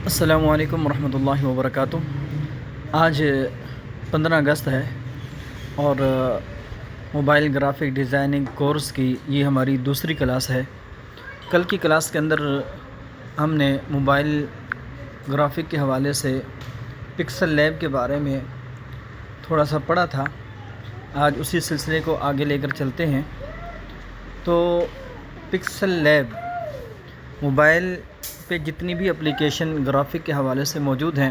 السلام علیکم ورحمۃ اللہ وبرکاتہ۔ آج 15 اگست ہے اور موبائل گرافک ڈیزائننگ کورس کی یہ ہماری دوسری کلاس ہے۔ کل کی کلاس کے اندر ہم نے موبائل گرافک کے حوالے سے پکسل لیب کے بارے میں تھوڑا سا پڑھا تھا۔ آج اسی سلسلے کو آگے لے کر چلتے ہیں۔ تو پکسل لیب موبائل پہ جتنی بھی اپلیکیشن گرافک کے حوالے سے موجود ہیں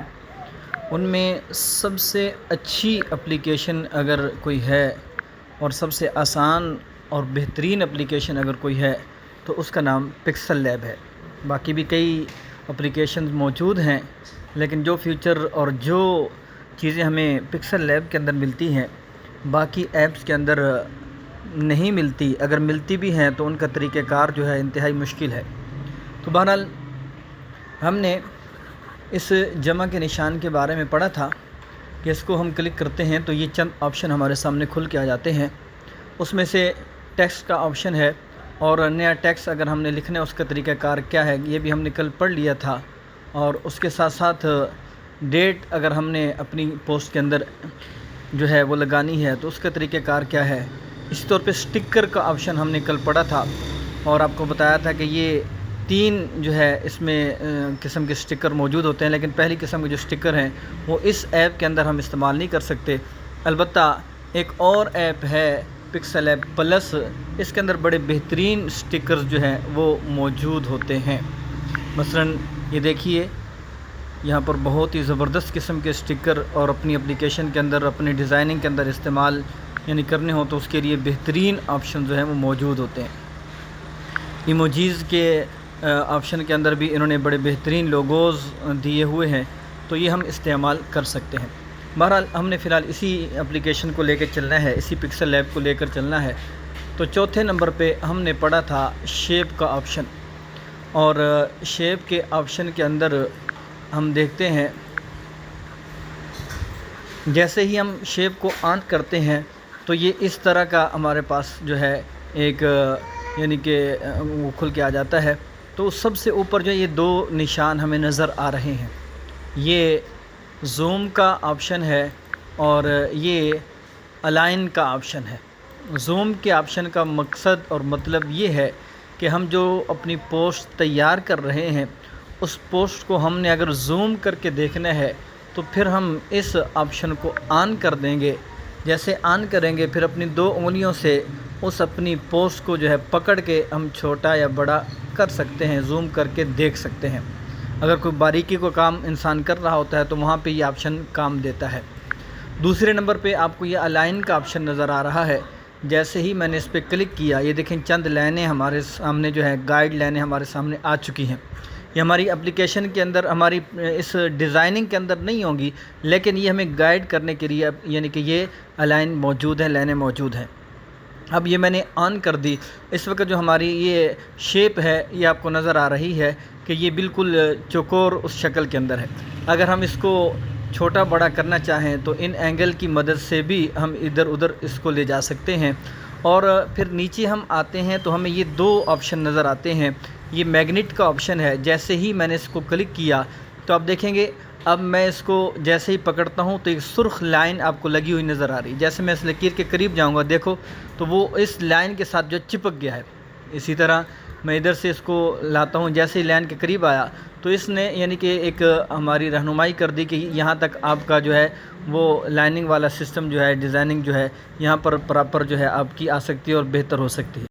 ان میں سب سے اچھی اپلیکیشن اگر کوئی ہے اور سب سے آسان اور بہترین اپلیکیشن اگر کوئی ہے تو اس کا نام پکسل لیب ہے۔ باقی بھی کئی اپلیکیشنز موجود ہیں لیکن جو فیچر اور جو چیزیں ہمیں پکسل لیب کے اندر ملتی ہیں باقی ایپس کے اندر نہیں ملتی، اگر ملتی بھی ہیں تو ان کا طریقہ کار جو ہے انتہائی مشکل ہے۔ تو بہرحال ہم نے اس جمع کے نشان کے بارے میں پڑھا تھا کہ اس کو ہم کلک کرتے ہیں تو یہ چند آپشن ہمارے سامنے کھل کے آ جاتے ہیں۔ اس میں سے ٹیکسٹ کا آپشن ہے اور نیا ٹیکسٹ اگر ہم نے لکھنا ہے اس کا طریقہ کار کیا ہے یہ بھی ہم نے کل پڑھ لیا تھا، اور اس کے ساتھ ساتھ ڈیٹ اگر ہم نے اپنی پوسٹ کے اندر جو ہے وہ لگانی ہے تو اس کا طریقہ کار کیا ہے۔ اسی طور پہ سٹکر کا آپشن ہم نے کل پڑھا تھا اور آپ کو بتایا تھا کہ یہ 3 جو ہے اس میں قسم کے سٹکر موجود ہوتے ہیں، لیکن پہلی قسم کے جو سٹکر ہیں وہ اس ایپ کے اندر ہم استعمال نہیں کر سکتے۔ البتہ ایک اور ایپ ہے پکسل ایپ پلس، اس کے اندر بڑے بہترین سٹکرز جو ہیں وہ موجود ہوتے ہیں۔ مثلا یہ دیکھیے یہاں پر بہت ہی زبردست قسم کے سٹکر اور اپنی اپلیکیشن کے اندر اپنی ڈیزائننگ کے اندر استعمال کرنے ہوں تو اس کے لیے بہترین آپشن جو ہیں وہ موجود ہوتے ہیں۔ ایموجیز کے آپشن کے اندر بھی انہوں نے بڑے بہترین لوگوز دیے ہوئے ہیں، تو یہ ہم استعمال کر سکتے ہیں۔ بہرحال ہم نے فی الحال اسی اپلیکیشن کو لے کے چلنا ہے، اسی پکسل لیب کو لے کر چلنا ہے۔ تو چوتھے نمبر پہ ہم نے پڑھا تھا شیپ کا آپشن، اور شیپ کے آپشن کے اندر ہم دیکھتے ہیں جیسے ہی ہم شیپ کو آن کرتے ہیں تو یہ اس طرح کا ہمارے پاس جو ہے ایک کہ وہ کھل کے آ جاتا ہے۔ تو سب سے اوپر جو یہ 2 نشان ہمیں نظر آ رہے ہیں، یہ زوم کا آپشن ہے اور یہ الائن کا آپشن ہے۔ زوم کے آپشن کا مقصد اور مطلب یہ ہے کہ ہم جو اپنی پوسٹ تیار کر رہے ہیں اس پوسٹ کو ہم نے اگر زوم کر کے دیکھنا ہے تو پھر ہم اس آپشن کو آن کر دیں گے۔ جیسے آن کریں گے پھر اپنی 2 انگلیوں سے اس اپنی پوسٹ کو جو ہے پکڑ کے ہم چھوٹا یا بڑا کر سکتے ہیں، زوم کر کے دیکھ سکتے ہیں۔ اگر کوئی باریکی کو کام انسان کر رہا ہوتا ہے تو وہاں پہ یہ آپشن کام دیتا ہے۔ دوسرے نمبر پہ آپ کو یہ الائن کا آپشن نظر آ رہا ہے۔ جیسے ہی میں نے اس پہ کلک کیا یہ دیکھیں چند لائنیں ہمارے سامنے جو ہے گائیڈ لائنیں ہمارے سامنے آ چکی ہیں۔ یہ ہماری اپلیکیشن کے اندر ہماری اس ڈیزائننگ کے اندر نہیں ہوں گی، لیکن یہ ہمیں گائیڈ کرنے کے لیے کہ یہ الائن موجود ہیں، لائنیں موجود ہیں۔ اب یہ میں نے آن کر دی، اس وقت جو ہماری یہ شیپ ہے یہ آپ کو نظر آ رہی ہے کہ یہ بالکل چوکور اس شکل کے اندر ہے۔ اگر ہم اس کو چھوٹا بڑا کرنا چاہیں تو ان اینگل کی مدد سے بھی ہم ادھر ادھر اس کو لے جا سکتے ہیں۔ اور پھر نیچے ہم آتے ہیں تو ہمیں یہ 2 آپشن نظر آتے ہیں۔ یہ میگنیٹ کا آپشن ہے، جیسے ہی میں نے اس کو کلک کیا تو آپ دیکھیں گے اب میں اس کو جیسے ہی پکڑتا ہوں تو ایک سرخ لائن آپ کو لگی ہوئی نظر آ رہی ہے۔ جیسے میں اس لکیر کے قریب جاؤں گا دیکھو تو وہ اس لائن کے ساتھ جو چپک گیا ہے۔ اسی طرح میں ادھر سے اس کو لاتا ہوں، جیسے ہی لائن کے قریب آیا تو اس نے کہ ایک ہماری رہنمائی کر دی کہ یہاں تک آپ کا جو ہے وہ لائننگ والا سسٹم جو ہے ڈیزائننگ جو ہے یہاں پر پراپر جو ہے آپ کی آ سکتی ہے اور بہتر ہو سکتی ہے۔